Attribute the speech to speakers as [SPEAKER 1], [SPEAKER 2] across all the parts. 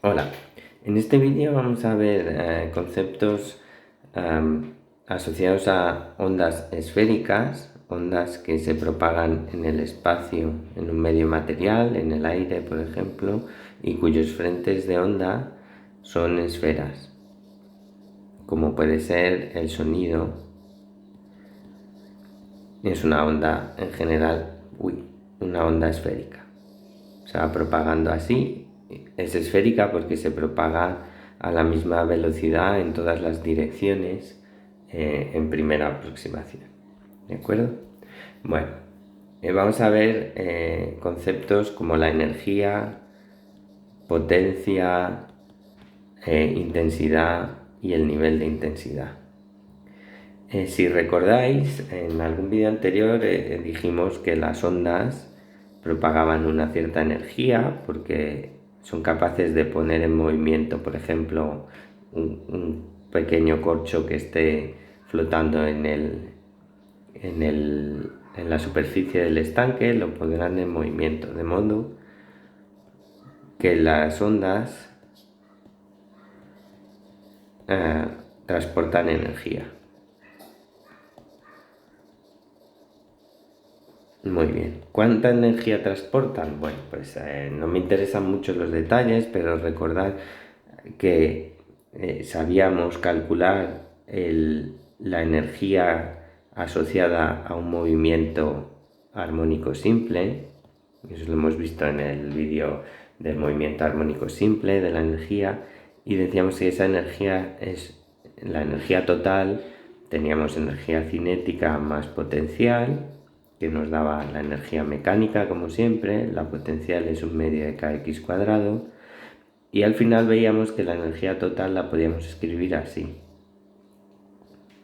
[SPEAKER 1] Hola, en este vídeo vamos a ver conceptos asociados a ondas esféricas, ondas que se propagan en el espacio, en un medio material, en el aire por ejemplo, y cuyos frentes de onda son esferas, como puede ser el sonido. Es una onda en general, una onda esférica. Se va propagando así, es esférica porque se propaga a la misma velocidad en todas las direcciones en primera aproximación. ¿De acuerdo? Bueno, vamos a ver conceptos como la energía, potencia, intensidad y el nivel de intensidad. Si recordáis, en algún vídeo anterior dijimos que las ondas propagaban una cierta energía porque son capaces de poner en movimiento, por ejemplo, un pequeño corcho que esté flotando en la superficie del estanque, lo pondrán en movimiento, de modo que las ondas transportan energía. Muy bien. ¿Cuánta energía transportan? Bueno, pues no me interesan mucho los detalles, pero recordad que sabíamos calcular la energía asociada a un movimiento armónico simple. Eso lo hemos visto en el vídeo del movimiento armónico simple, de la energía, y decíamos que esa energía es la energía total. Teníamos energía cinética más potencial, que nos daba la energía mecánica, como siempre. La potencial es un medio de kx cuadrado, y al final veíamos que la energía total la podíamos escribir así.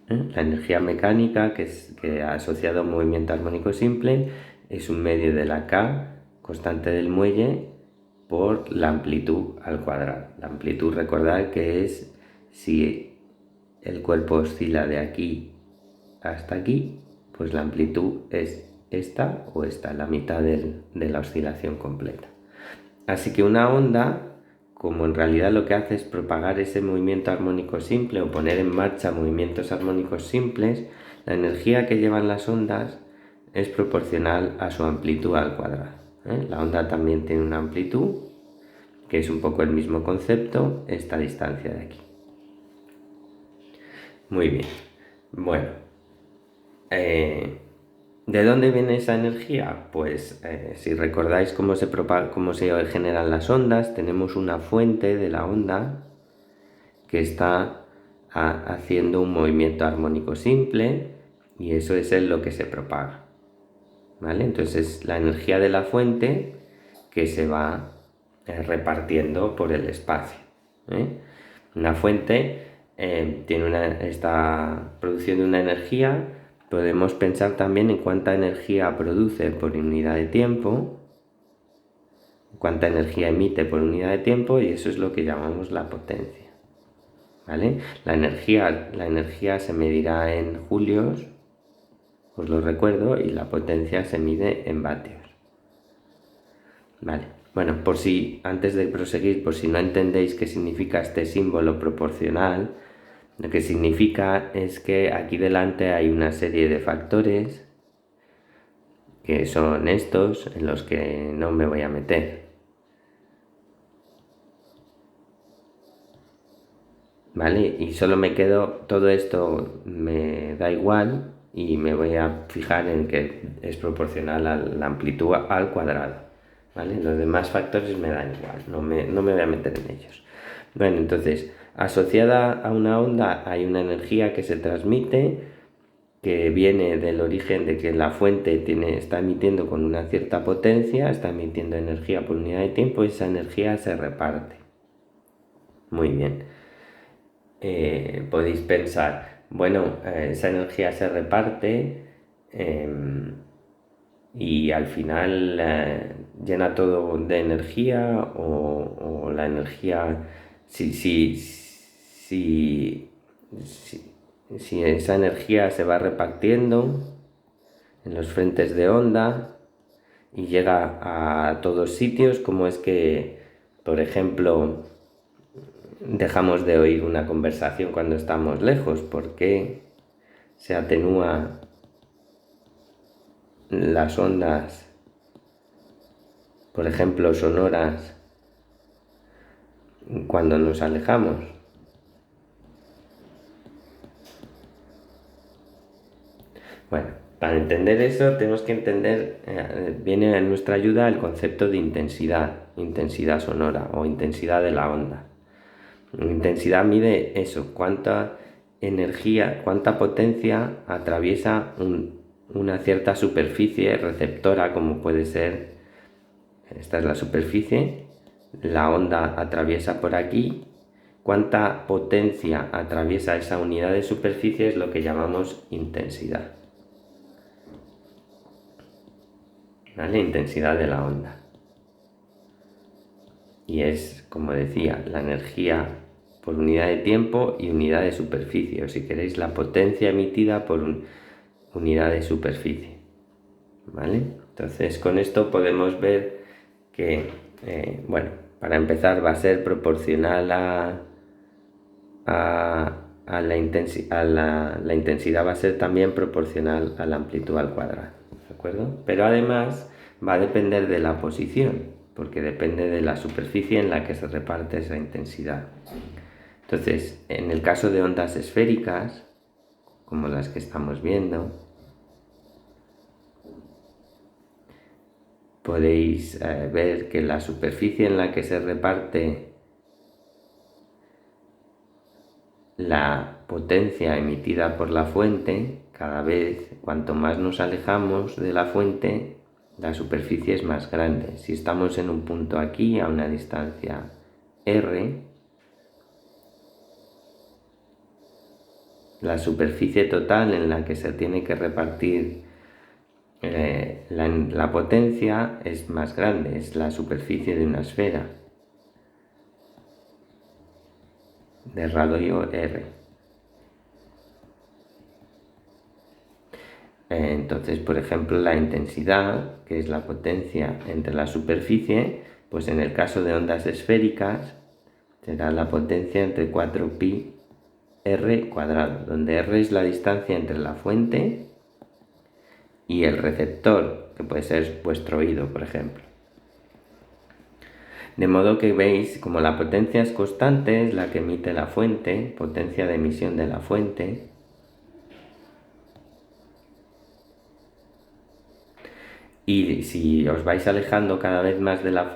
[SPEAKER 1] La energía mecánica, que asociada a un movimiento armónico simple, es un medio de la k, constante del muelle, por la amplitud al cuadrado. La amplitud, recordad que es si el cuerpo oscila de aquí hasta aquí, pues la amplitud es esta o esta, la mitad de la oscilación completa. Así que una onda, como en realidad lo que hace es propagar ese movimiento armónico simple o poner en marcha movimientos armónicos simples, la energía que llevan las ondas es proporcional a su amplitud al cuadrado. La onda también tiene una amplitud, que es un poco el mismo concepto, esta distancia de aquí. Muy bien. Bueno, ¿de dónde viene esa energía? Pues si recordáis cómo se generan las ondas, tenemos una fuente de la onda que está haciendo un movimiento armónico simple, y eso es lo que se propaga. ¿Vale? Entonces es la energía de la fuente que se va repartiendo por el espacio. Una fuente está produciendo una energía. Podemos pensar también en cuánta energía produce por unidad de tiempo, cuánta energía emite por unidad de tiempo, y eso es lo que llamamos la potencia. ¿Vale? La energía se medirá en julios, os lo recuerdo, y la potencia se mide en vatios. Vale. Bueno, antes de proseguir, por si no entendéis qué significa este símbolo proporcional, lo que significa es que aquí delante hay una serie de factores que son estos, en los que no me voy a meter. ¿Vale? Y solo me quedo, todo esto me da igual, y me voy a fijar en que es proporcional a la amplitud al cuadrado. ¿Vale? Los demás factores me dan igual, no me voy a meter en ellos. Bueno, entonces, asociada a una onda hay una energía que se transmite, que viene del origen de que la fuente está emitiendo con una cierta potencia, está emitiendo energía por unidad de tiempo, y esa energía se reparte. Muy bien. Podéis pensar, bueno, esa energía se reparte y al final llena todo de energía, o la energía, si esa energía se va repartiendo en los frentes de onda y llega a todos sitios, como es que, por ejemplo, dejamos de oír una conversación cuando estamos lejos? ¿Por qué se atenúan las ondas, por ejemplo, sonoras, cuando nos alejamos? Bueno, para entender eso tenemos que entender, viene en nuestra ayuda el concepto de intensidad sonora o intensidad de la onda. Intensidad mide eso, cuánta energía, cuánta potencia atraviesa una cierta superficie receptora, como puede ser, esta es la superficie, la onda atraviesa por aquí, cuánta potencia atraviesa esa unidad de superficie es lo que llamamos intensidad. ¿Vale? Intensidad de la onda. Y es, como decía, la energía por unidad de tiempo y unidad de superficie, o si queréis, la potencia emitida por unidad de superficie. ¿Vale? Entonces, con esto podemos ver que, bueno, para empezar va a ser proporcional la intensidad va a ser también proporcional a la amplitud al cuadrado, ¿de acuerdo? Pero además va a depender de la posición, porque depende de la superficie en la que se reparte esa intensidad. Entonces, en el caso de ondas esféricas, como las que estamos viendo, podéis ver que la superficie en la que se reparte la potencia emitida por la fuente, cada vez cuanto más nos alejamos de la fuente, la superficie es más grande. Si estamos en un punto aquí a una distancia r, la superficie total en la que se tiene que repartir la potencia es más grande, es la superficie de una esfera de radio r. Entonces, por ejemplo, la intensidad, que es la potencia entre la superficie, pues en el caso de ondas esféricas será la potencia entre 4pi r cuadrado, donde r es la distancia entre la fuente y el receptor, que puede ser vuestro oído, por ejemplo. De modo que veis, como la potencia es constante, es la que emite la fuente, potencia de emisión de la fuente, y si os vais alejando cada vez más de la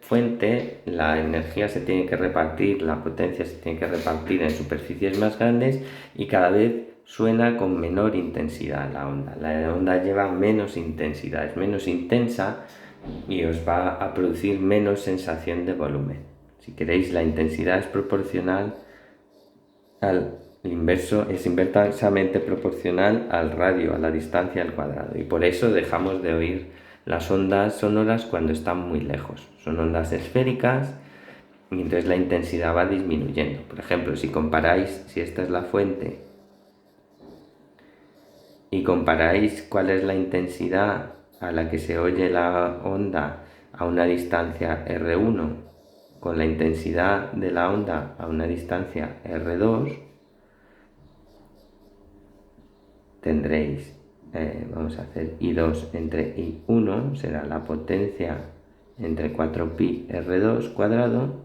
[SPEAKER 1] fuente, la energía se tiene que repartir, la potencia se tiene que repartir en superficies más grandes y cada vez suena con menor intensidad la onda. La onda lleva menos intensidad, es menos intensa y os va a producir menos sensación de volumen. Si queréis, la intensidad es proporcional al inverso, es inversamente proporcional al radio, a la distancia al cuadrado, y por eso dejamos de oír las ondas sonoras cuando están muy lejos. Son ondas esféricas y entonces la intensidad va disminuyendo. Por ejemplo, si comparáis, si esta es la fuente y comparáis cuál es la intensidad a la que se oye la onda a una distancia R1 con la intensidad de la onda a una distancia R2, tendréis, vamos a hacer I2 entre I1, será la potencia entre 4pi R2 cuadrado,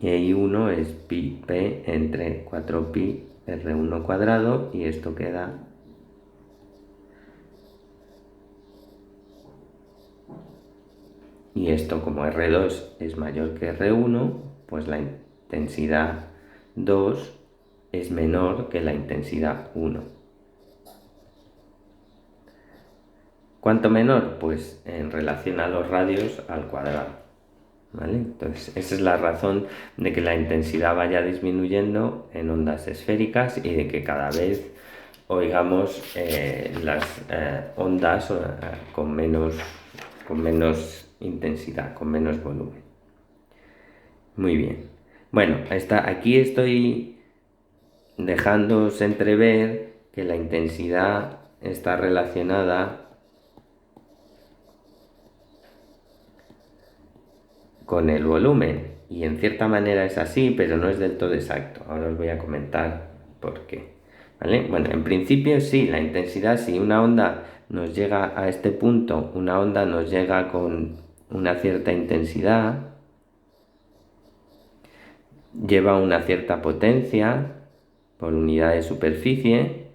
[SPEAKER 1] y I1 es pi p entre 4pi R1 cuadrado, y esto queda y esto, como R2 es mayor que R1, pues la intensidad 2 es menor que la intensidad 1. ¿Cuánto menor? Pues en relación a los radios al cuadrado. ¿Vale? Entonces, esa es la razón de que la intensidad vaya disminuyendo en ondas esféricas y de que cada vez oigamos las ondas con menos intensidad, con menos volumen. Muy bien. Bueno, aquí estoy dejándoos entrever que la intensidad está relacionada con el volumen. Y en cierta manera es así, pero no es del todo exacto. Ahora os voy a comentar por qué. ¿Vale? Bueno, en principio sí, la intensidad, si una onda nos llega a este punto, una onda nos llega con una cierta intensidad, lleva una cierta potencia por unidad de superficie,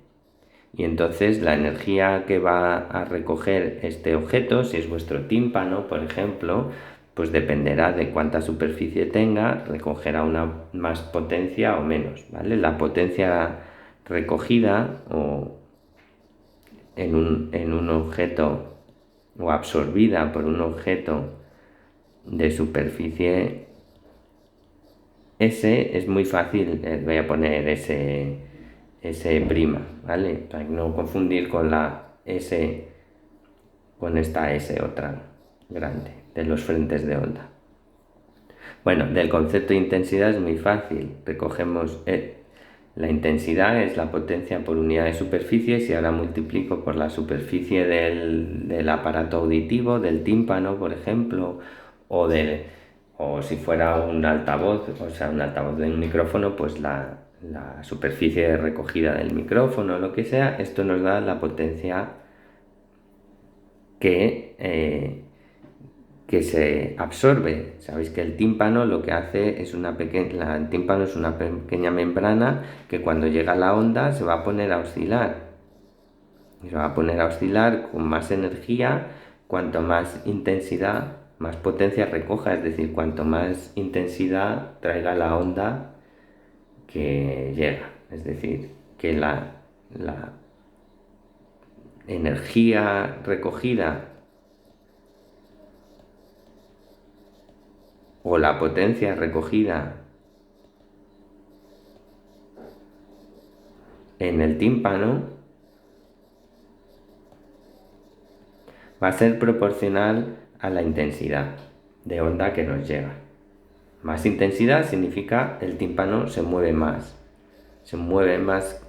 [SPEAKER 1] y entonces la energía que va a recoger este objeto, si es vuestro tímpano, por ejemplo, pues dependerá de cuánta superficie tenga, recogerá una más potencia o menos, ¿vale? La potencia recogida en un objeto o absorbida por un objeto de superficie S es muy fácil, voy a poner S', ¿vale? Para no confundir con la S, con esta S otra grande de los frentes de onda. Bueno, del concepto de intensidad es muy fácil. Recogemos la intensidad es la potencia por unidad de superficie. Si ahora multiplico por la superficie del aparato auditivo, del tímpano, por ejemplo, o si fuera un altavoz, o sea, un altavoz de un micrófono, pues la superficie de recogida del micrófono, lo que sea, esto nos da la potencia que se absorbe. Sabéis que el tímpano lo que hace es el tímpano es una pequeña membrana que cuando llega la onda se va a poner a oscilar. Y se va a poner a oscilar con más energía, cuanto más intensidad, más potencia recoja, es decir, cuanto más intensidad traiga la onda que llega. Es decir, que la energía recogida o la potencia recogida en el tímpano va a ser proporcional a la intensidad de onda que nos llega. Más intensidad significa el tímpano se mueve más,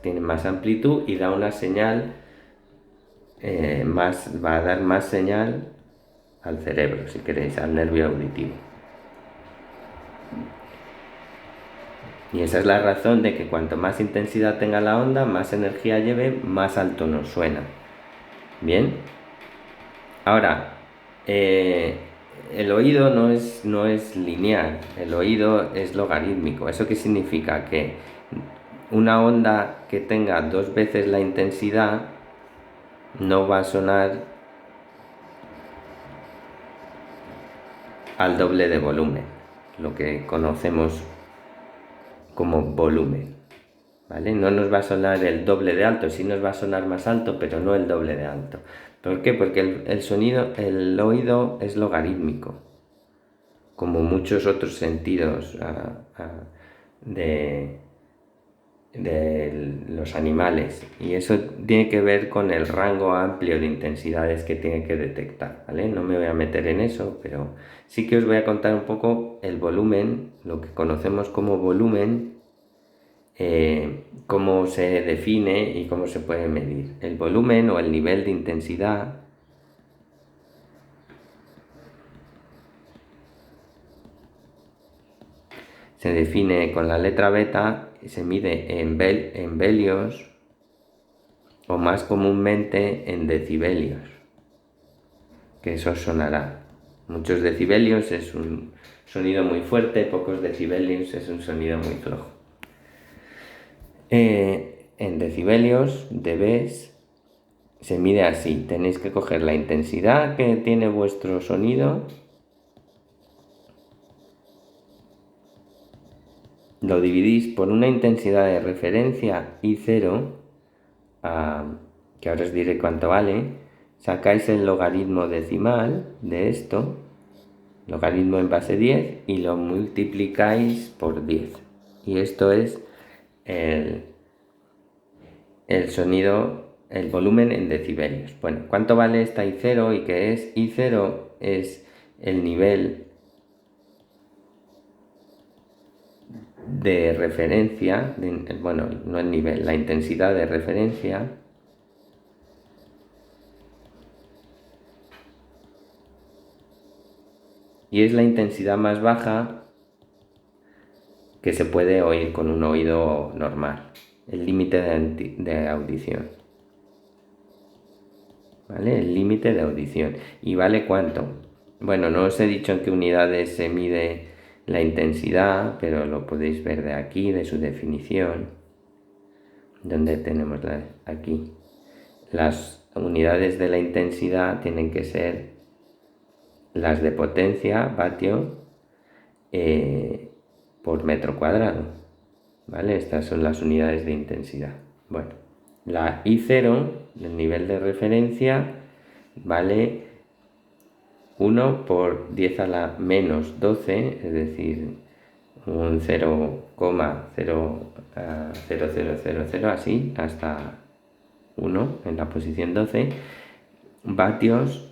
[SPEAKER 1] tiene más amplitud y da una señal, va a dar más señal al cerebro, si queréis, al nervio auditivo. Y esa es la razón de que cuanto más intensidad tenga la onda, más energía lleve, más alto nos suena. Bien. Ahora, el oído no es lineal, el oído es logarítmico. ¿Eso qué significa? Que una onda que tenga 2 veces la intensidad no va a sonar al doble de volumen, lo que conocemos como volumen, ¿vale? No nos va a sonar el doble de alto, sí nos va a sonar más alto, pero no el doble de alto. ¿Por qué? Porque el oído es logarítmico, como muchos otros sentidos de los animales, y eso tiene que ver con el rango amplio de intensidades que tiene que detectar, ¿vale? No me voy a meter en eso, pero sí que os voy a contar un poco el volumen, lo que conocemos como volumen, cómo se define y cómo se puede medir. El volumen o el nivel de intensidad se define con la letra beta y se mide en velios o más comúnmente en decibelios, que eso sonará. Muchos decibelios es un sonido muy fuerte, pocos decibelios es un sonido muy flojo. En decibelios, dBs, se mide así. Tenéis que coger la intensidad que tiene vuestro sonido, lo dividís por una intensidad de referencia I0, que ahora os diré cuánto vale, sacáis el logaritmo decimal de esto, logaritmo en base 10, y lo multiplicáis por 10. Y esto es el sonido, el volumen en decibelios. Bueno, ¿cuánto vale esta I0 y qué es? I0 es el nivel de referencia, bueno, no el nivel, la intensidad de referencia y es la intensidad más baja que se puede oír con un oído normal, el límite de audición. ¿Vale? El límite de audición. ¿Y vale cuánto? Bueno, no os he dicho en qué unidades se mide la intensidad, pero lo podéis ver de aquí, de su definición. ¿Dónde tenemos aquí? Las unidades de la intensidad tienen que ser las de potencia, vatio, por metro cuadrado. ¿Vale? Estas son las unidades de intensidad. Bueno, la I0, el nivel de referencia, vale 1 por 10 a la menos 12, es decir, un 0,0000, así, hasta 1 en la posición 12, vatios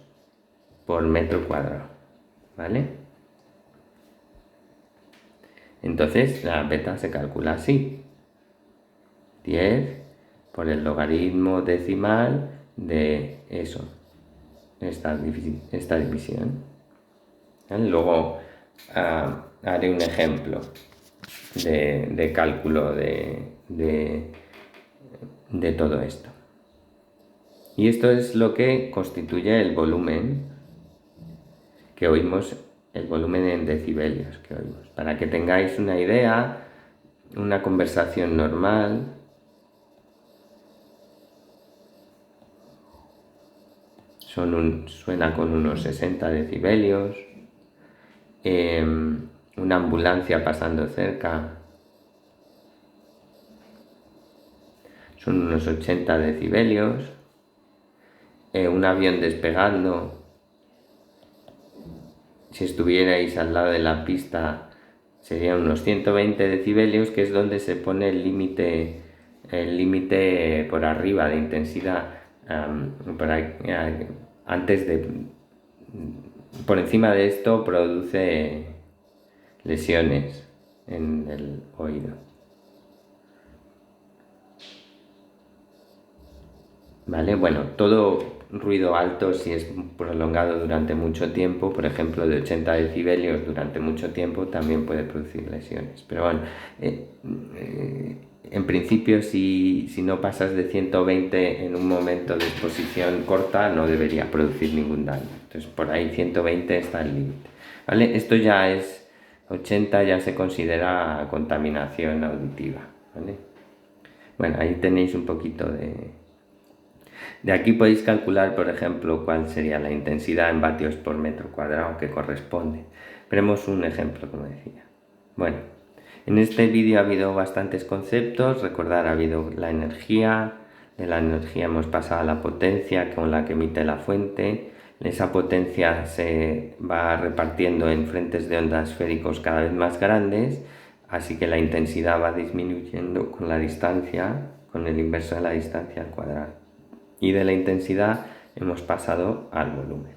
[SPEAKER 1] por metro cuadrado, ¿vale? Entonces la beta se calcula así: 10 por el logaritmo decimal de eso, esta división. ¿Vale? Luego haré un ejemplo de cálculo de todo esto. Y esto es lo que constituye el volumen que oímos, el volumen en decibelios que oímos. Para que tengáis una idea, una conversación normal suena con unos 60 decibelios. Una ambulancia pasando cerca son unos 80 decibelios. Un avión despegando, si estuvierais al lado de la pista, serían unos 120 decibelios, que es donde se pone el límite por arriba de intensidad, por encima de esto produce lesiones en el oído. ¿Vale? Bueno, todo ruido alto, si es prolongado durante mucho tiempo, por ejemplo de 80 decibelios durante mucho tiempo, también puede producir lesiones. Pero bueno, en principio si no pasas de 120 en un momento de exposición corta, no debería producir ningún daño. Entonces por ahí 120 está el límite. ¿Vale? Esto ya es 80, ya se considera contaminación auditiva. ¿Vale? Bueno, ahí tenéis un poquito de aquí podéis calcular, por ejemplo, cuál sería la intensidad en vatios por metro cuadrado que corresponde. Veremos un ejemplo, como decía. Bueno, en este vídeo ha habido bastantes conceptos. Recordar, ha habido la energía, de la energía hemos pasado a la potencia con la que emite la fuente. Esa potencia se va repartiendo en frentes de onda esféricos cada vez más grandes, así que la intensidad va disminuyendo con la distancia, con el inverso de la distancia al cuadrado. Y de la intensidad hemos pasado al volumen.